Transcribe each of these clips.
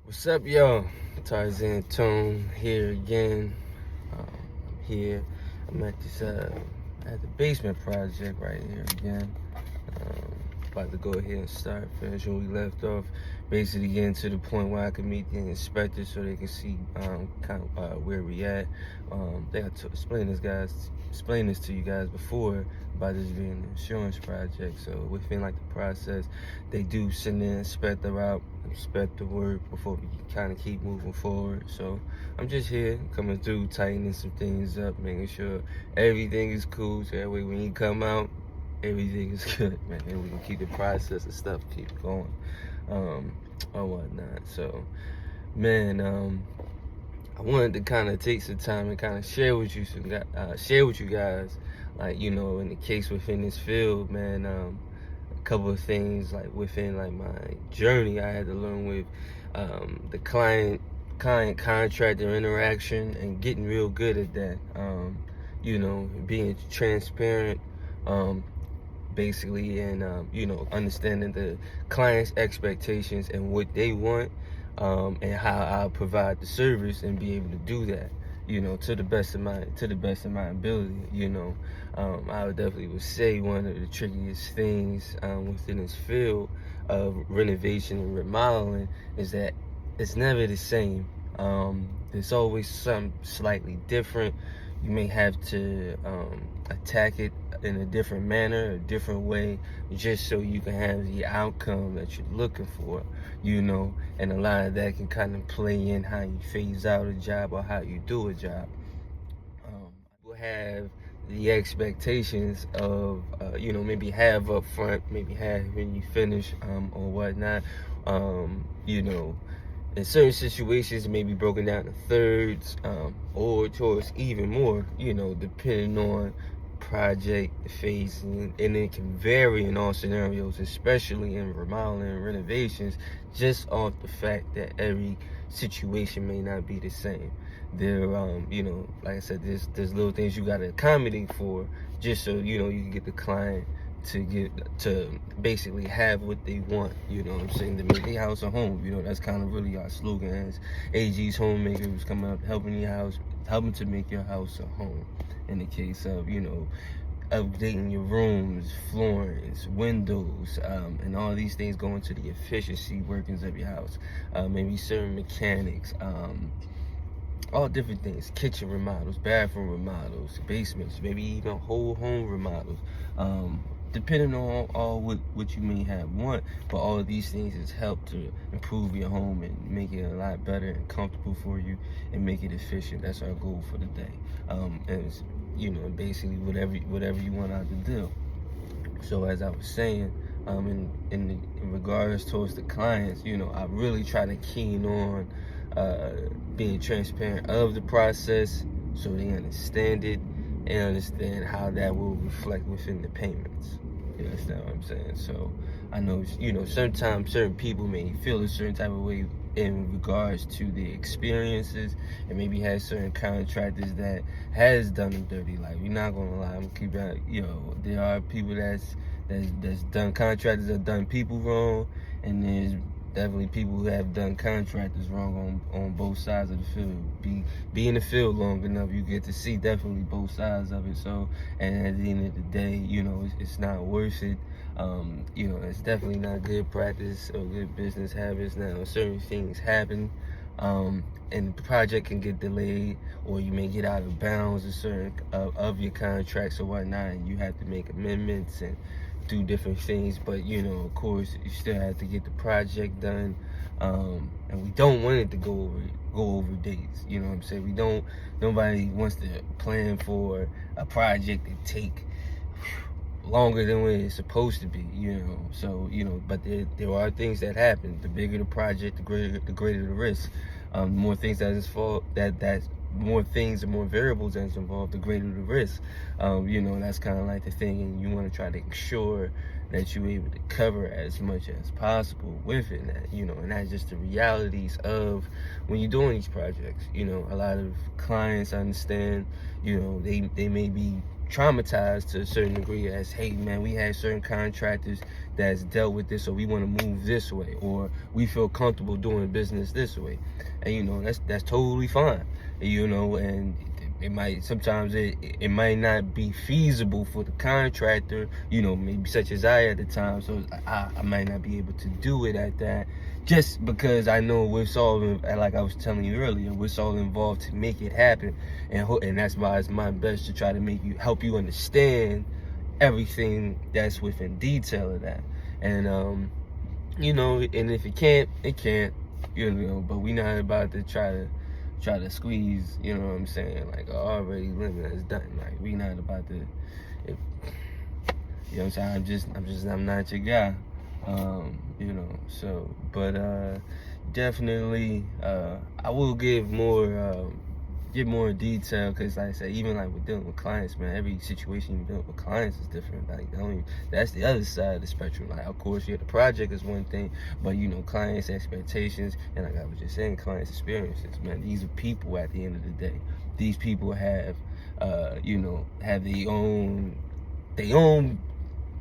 What's up, y'all? Tarzan Tone here again. I'm here. I'm at this at the basement project right here again. Um, About to go ahead and finish where we left off. Basically getting to the point where I can meet the inspector so they can see where we at. They got to explain this to you guys before about this being an insurance project. So within like the process, they do send the inspector out, inspect the work before we kind of keep moving forward. So I'm just here coming through, tightening some things up, making sure everything is cool. So that way when you come out, everything is good, man, and we can keep the process and stuff keep going, or whatnot. So, man, I wanted to kind of take some time and kind of share with you guys, like in the case within this field, man. A couple of things like within like my journey, I had to learn with the client contractor interaction and getting real good at that. Being transparent. Basically, and understanding the client's expectations and what they want, and how I'll provide the service and be able to do that, to the best of my ability. I would definitely say one of the trickiest things within this field of renovation and remodeling is that it's never the same. There's always something slightly different. You may have to attack it in a different manner, a different way, just so you can have the outcome that you're looking for, and a lot of that can kind of play in how you phase out a job or how you do a job. We'll have the expectations of, maybe have up front, maybe have when you finish, or whatnot. In certain situations, it may be broken down to thirds, or towards even more, depending on project phase, and it can vary in all scenarios, especially in remodeling and renovations, just off the fact that every situation may not be the same. There, like I said, there's little things you gotta accommodate for, just so you can get the client to basically have what they want, what I'm saying, to make their house a home. That's kind of really our slogan as AG's Homemakers, coming up helping to make your house a home. In the case of, updating your rooms, floorings, windows, and all these things go into the efficiency workings of your house. Maybe certain mechanics, all different things, kitchen remodels, bathroom remodels, basements, maybe even whole home remodels, depending on all what you may have want. But all of these things has helped to improve your home and make it a lot better and comfortable for you and make it efficient. That's our goal for the day. And it's, basically whatever you want out the deal. So as I was saying, in regards towards the clients, I really try to keen on being transparent of the process so they understand it and understand how that will reflect within the payments. You understand what I'm saying? So I know, sometimes certain people may feel a certain type of way in regards to the experiences, and maybe has certain contractors that has done them dirty. Like, we're not gonna lie, I'm gonna keep that. There are people that's done contractors that done people wrong, and there's definitely people who have done contractors wrong on both sides of the field. Be in the field long enough, you get to see definitely both sides of it. So, and at the end of the day, it's not worth it. It's definitely not good practice or good business habits. Now, certain things happen, and the project can get delayed, or you may get out of bounds of certain of your contracts or whatnot, and you have to make amendments and do different things. But of course, you still have to get the project done, and we don't want it to go over dates. You know what I'm saying? Nobody wants to plan for a project to take longer than what it's supposed to be, So, but there are things that happen. The bigger the project, the greater the risk. More things that's more things and more variables that's involved, the greater the risk. That's kind of like the thing, and you want to try to ensure that you're able to cover as much as possible with it. And that's just the realities of when you're doing these projects. A lot of clients understand, they may be traumatized to a certain degree as, hey man, we had certain contractors that's dealt with this, or we want to move this way, or we feel comfortable doing business this way. And you know, that's totally fine, you know. And it might sometimes it might not be feasible for the contractor, you know, maybe such as I at the time, so I might not be able to do it at that, just because I know what's all, like I was telling you earlier, what's all involved to make it happen. And that's why it's my best to try to help you understand everything that's within detail of that. And you know, and if it can't, it can't, you know. But we not about to try to squeeze, you know what I'm saying, like already limit is done. Like we not about to, you know what I'm saying. I'm not your guy, you know. So, but definitely, I will give more detail, because like I said, even like with dealing with clients, man, every situation you deal with clients is different. Like that's the other side of the spectrum. Like of course, yeah, the project is one thing, but you know, clients' expectations, and like I was just saying, clients' experiences, man, these are people at the end of the day. These people have you know, have their own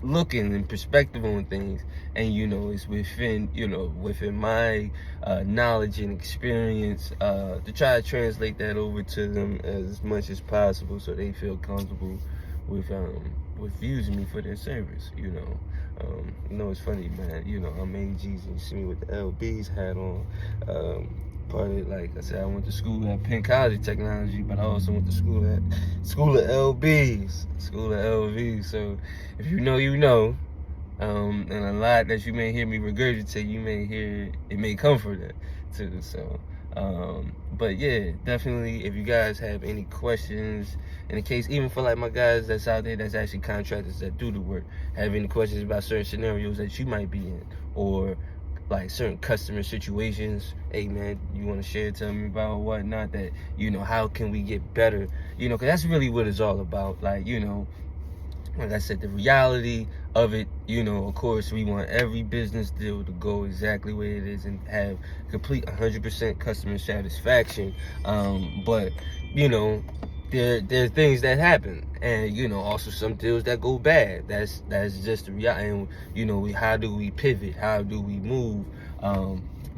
looking and perspective on things, and you know, it's within my knowledge and experience to try to translate that over to them as much as possible, so they feel comfortable with using me for their service. You know, it's funny, man. You know, I'm AGs, and you see me with the LB's hat on. Part of, like I said, I went to school at Penn College of Technology, but I also went to school of LB's, school of LV. So if you know, you know. And a lot that you may hear me regurgitate, you may hear it may come from that too. So but yeah, definitely, if you guys have any questions, in the case, even for like my guys that's out there that's actually contractors that do the work, have any questions about certain scenarios that you might be in, or like certain customer situations, hey man, you want to share, tell me about whatnot, that, you know, how can we get better, you know, because that's really what it's all about. Like, you know, like I said, the reality of it, you know, of course, we want every business deal to go exactly where it is and have complete 100% customer satisfaction. But, you know, there are things that happen, and you know, also some deals that go bad. That's just the reality. And you know, how do we pivot? How do we move?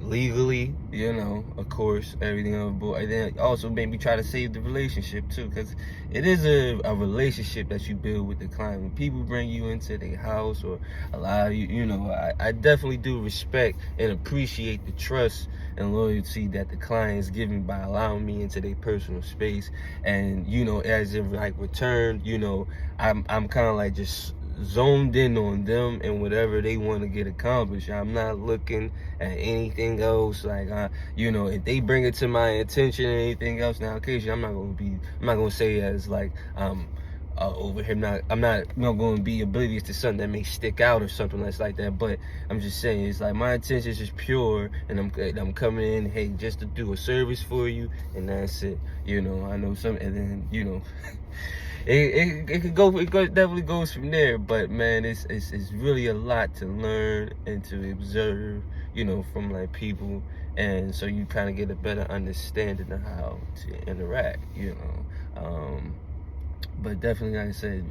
Legally, you know, of course, everything on board. And then also maybe try to save the relationship too, because it is a relationship that you build with the client. When people bring you into their house or allow you, you know, I definitely do respect and appreciate the trust and loyalty that the clients give me by allowing me into their personal space. And you know, as in like return, you know, I'm kind of like just zoned in on them and whatever they want to get accomplished. I'm not looking at anything else. Like, you know, if they bring it to my attention and anything else, now occasionally I'm not gonna say as like over here. I'm not going to be oblivious to something that may stick out or something that's like that. But I'm just saying, it's like my intention is just pure, and I'm coming in, hey, just to do a service for you, and that's it. You know, I know some, and then you know. It definitely goes from there. But man, it's really a lot to learn and to observe, you know, from like people, and so you kind of get a better understanding of how to interact, you know. But definitely, like I said,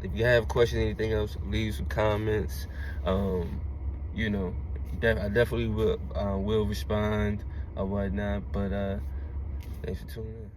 if you have questions, anything else, leave some comments. You know, I definitely will respond or whatnot. But thanks for tuning in.